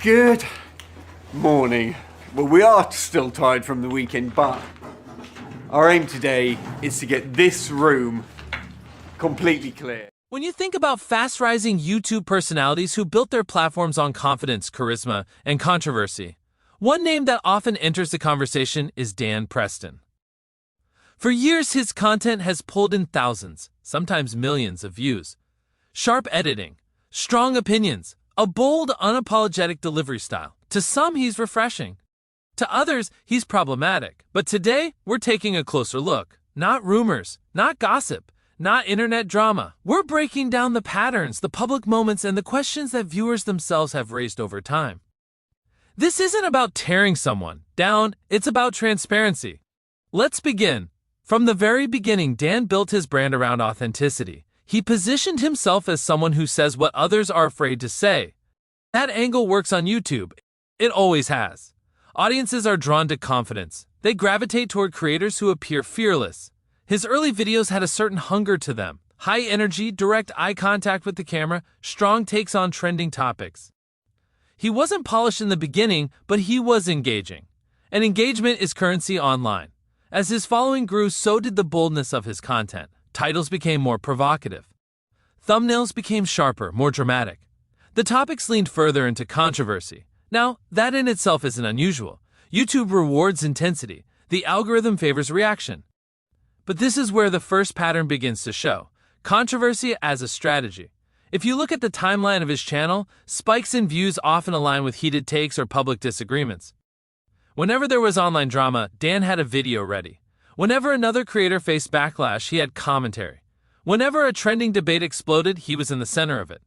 Good morning. Well, we are still tired from the weekend, but our aim today is to get this room completely clear. When you think about fast-rising YouTube personalities who built their platforms on confidence, charisma, and controversy, one name that often enters the conversation is Dan Preston. For years, his content has pulled in thousands, sometimes millions of views. Sharp editing, strong opinions, a bold, unapologetic delivery style. To some, he's refreshing. To others, he's problematic. But today, we're taking a closer look. Not rumors, not gossip, not internet drama. We're breaking down the patterns, the public moments, and the questions that viewers themselves have raised over time. This isn't about tearing someone down, it's about transparency. Let's begin. From the very beginning, Dan built his brand around authenticity. He positioned himself as someone who says what others are afraid to say. That angle works on YouTube. It always has. Audiences are drawn to confidence. They gravitate toward creators who appear fearless. His early videos had a certain hunger to them. High energy, direct eye contact with the camera, strong takes on trending topics. He wasn't polished in the beginning, but he was engaging. And engagement is currency online. As his following grew, so did the boldness of his content. Titles became more provocative. Thumbnails became sharper, more dramatic. The topics leaned further into controversy. Now, that in itself isn't unusual. YouTube rewards intensity. The algorithm favors reaction. But this is where the first pattern begins to show. Controversy as a strategy. If you look at the timeline of his channel, spikes in views often align with heated takes or public disagreements. Whenever there was online drama, Dan had a video ready. Whenever another creator faced backlash, he had commentary. Whenever a trending debate exploded, he was in the center of it.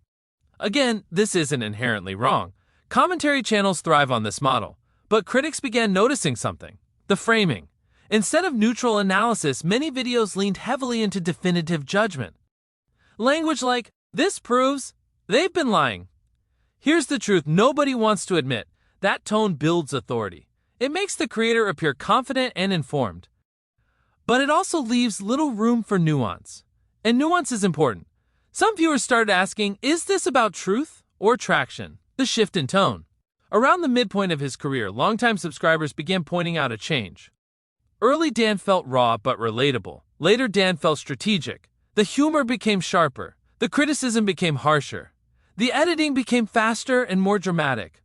Again, this isn't inherently wrong. Commentary channels thrive on this model. But critics began noticing something: the framing. Instead of neutral analysis, many videos leaned heavily into definitive judgment. Language like, "This proves," "They've been lying." Here's the truth nobody wants to admit. That tone builds authority. It makes the creator appear confident and informed. But it also leaves little room for nuance. And nuance is important. Some viewers started asking, is this about truth or traction? The shift in tone. Around the midpoint of his career, longtime subscribers began pointing out a change. Early Dan felt raw but relatable. Later Dan felt strategic. The humor became sharper. The criticism became harsher. The editing became faster and more dramatic.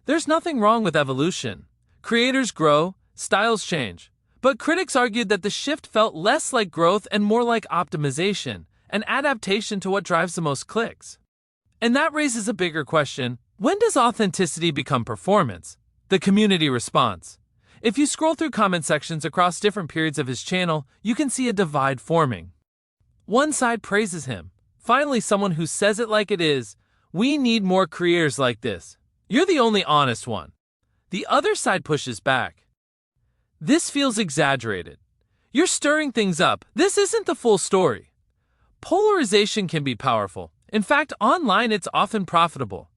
There's nothing wrong with evolution. Creators grow, styles change. But critics argued that the shift felt less like growth and more like optimization, an adaptation to what drives the most clicks. And that raises a bigger question: when does authenticity become performance? The community response. If you scroll through comment sections across different periods of his channel, you can see a divide forming. One side praises him. Finally, someone who says it like it is. "We need more creators like this. You're the only honest one." The other side pushes back. "This feels exaggerated. You're stirring things up. This isn't the full story." Polarization can be powerful. In fact, online it's often profitable.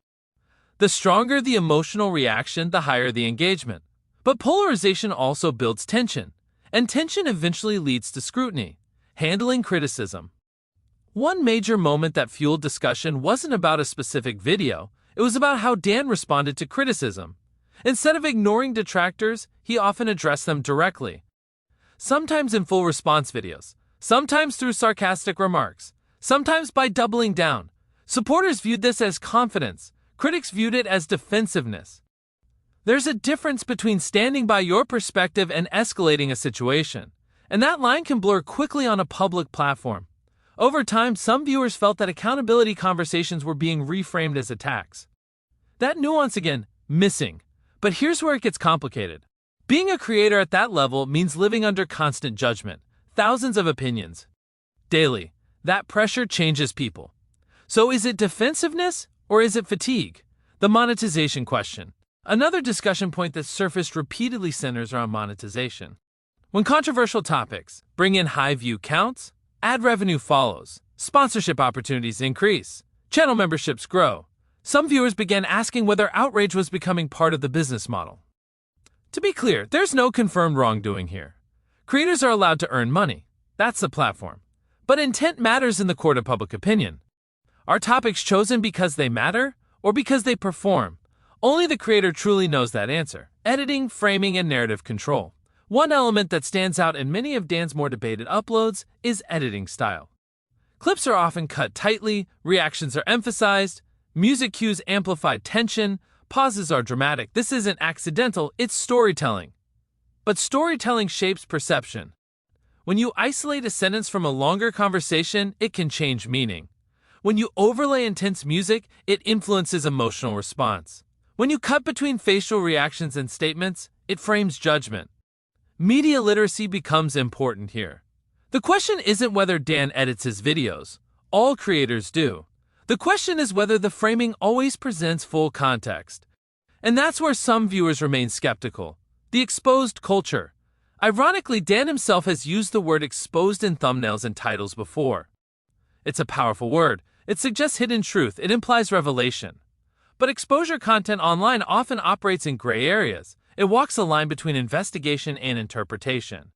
The stronger the emotional reaction, the higher the engagement. But polarization also builds tension, and tension eventually leads to scrutiny. Handling criticism. One major moment that fueled discussion wasn't about a specific video. It was about how Dan responded to criticism. Instead of ignoring detractors, he often addressed them directly. Sometimes in full response videos, sometimes through sarcastic remarks, sometimes by doubling down. Supporters viewed this as confidence. Critics viewed it as defensiveness. There's a difference between standing by your perspective and escalating a situation, and that line can blur quickly on a public platform. Over time, some viewers felt that accountability conversations were being reframed as attacks. That nuance again, missing. But here's where it gets complicated. Being a creator at that level means living under constant judgment, thousands of opinions, daily. That pressure changes people. So is it defensiveness or is it fatigue? The monetization question. Another discussion point that surfaced repeatedly centers around monetization. When controversial topics bring in high view counts, ad revenue follows, sponsorship opportunities increase, channel memberships grow. Some viewers began asking whether outrage was becoming part of the business model. To be clear, there's no confirmed wrongdoing here. Creators are allowed to earn money. That's the platform. But intent matters in the court of public opinion. Are topics chosen because they matter or because they perform? Only the creator truly knows that answer. Editing, framing, and narrative control. One element that stands out in many of Dan's more debated uploads is editing style. Clips are often cut tightly, reactions are emphasized, music cues amplify tension, pauses are dramatic. This isn't accidental, it's storytelling. But storytelling shapes perception. When you isolate a sentence from a longer conversation, it can change meaning. When you overlay intense music, it influences emotional response. When you cut between facial reactions and statements, it frames judgment. Media literacy becomes important here. The question isn't whether Dan edits his videos. All creators do. The question is whether the framing always presents full context. And that's where some viewers remain skeptical. The exposed culture. Ironically, Dan himself has used the word exposed in thumbnails and titles before. It's a powerful word. It suggests hidden truth. It implies revelation. But exposure content online often operates in gray areas. It walks a line between investigation and interpretation.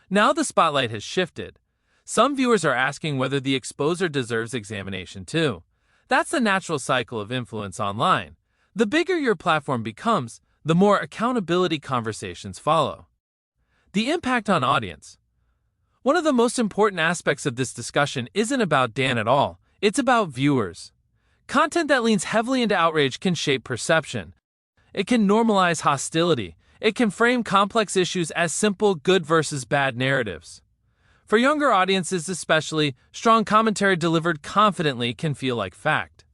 Now the spotlight has shifted. Some viewers are asking whether the exposer deserves examination too. That's the natural cycle of influence online. The bigger your platform becomes, the more accountability conversations follow. The impact on audience. One of the most important aspects of this discussion isn't about Dan at all. It's about viewers. Content that leans heavily into outrage can shape perception. It can normalize hostility. It can frame complex issues as simple good versus bad narratives. For younger audiences especially, strong commentary delivered confidently can feel like fact.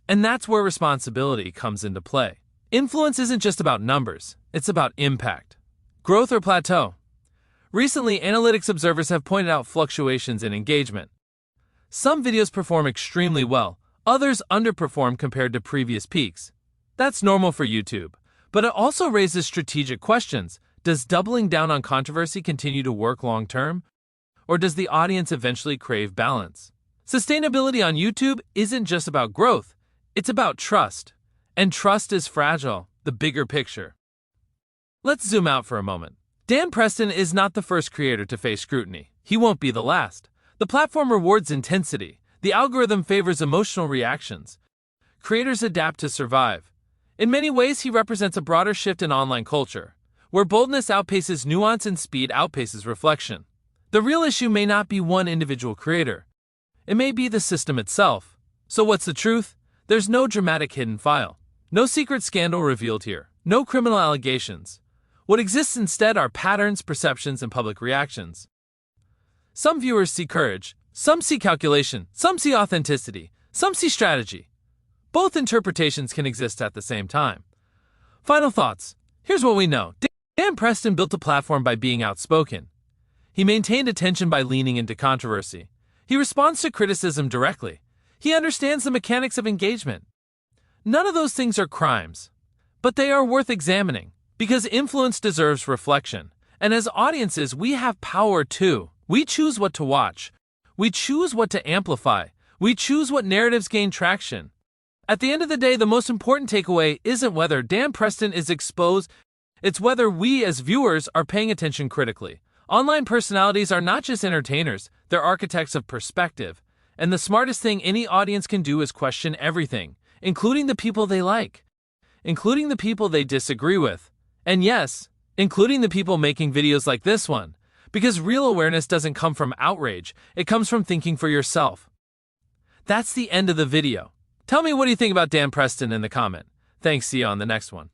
And that's where responsibility comes into play. Influence isn't just about numbers, it's about impact. Growth or plateau. Recently, analytics observers have pointed out fluctuations in engagement. Some videos perform extremely well, others underperform compared to previous peaks. That's normal for YouTube, but it also raises strategic questions. Does doubling down on controversy continue to work long-term? Or does the audience eventually crave balance? Sustainability on YouTube isn't just about growth, it's about trust. And trust is fragile, the bigger picture. Let's zoom out for a moment. Dan Preston is not the first creator to face scrutiny. He won't be the last. The platform rewards intensity. The algorithm favors emotional reactions. Creators adapt to survive. In many ways, he represents a broader shift in online culture, where boldness outpaces nuance and speed outpaces reflection. The real issue may not be one individual creator. It may be the system itself. So what's the truth? There's no dramatic hidden file. No secret scandal revealed here. No criminal allegations. What exists instead are patterns, perceptions, and public reactions. Some viewers see courage. Some see calculation. Some see authenticity. Some see strategy. Both interpretations can exist at the same time. Final thoughts. Here's what we know. Dan Preston built a platform by being outspoken. He maintained attention by leaning into controversy. He responds to criticism directly. He understands the mechanics of engagement. None of those things are crimes, but they are worth examining, because influence deserves reflection. And as audiences, we have power too. We choose what to watch. We choose what to amplify. We choose what narratives gain traction. At the end of the day, the most important takeaway isn't whether Dan Preston is exposed, it's whether we as viewers are paying attention critically. Online personalities are not just entertainers, they're architects of perspective. And the smartest thing any audience can do is question everything, including the people they like, including the people they disagree with, and yes, including the people making videos like this one. Because real awareness doesn't come from outrage, it comes from thinking for yourself. That's the end of the video. Tell me what do you think about Dan Preston in the comment. Thanks, see you on the next one.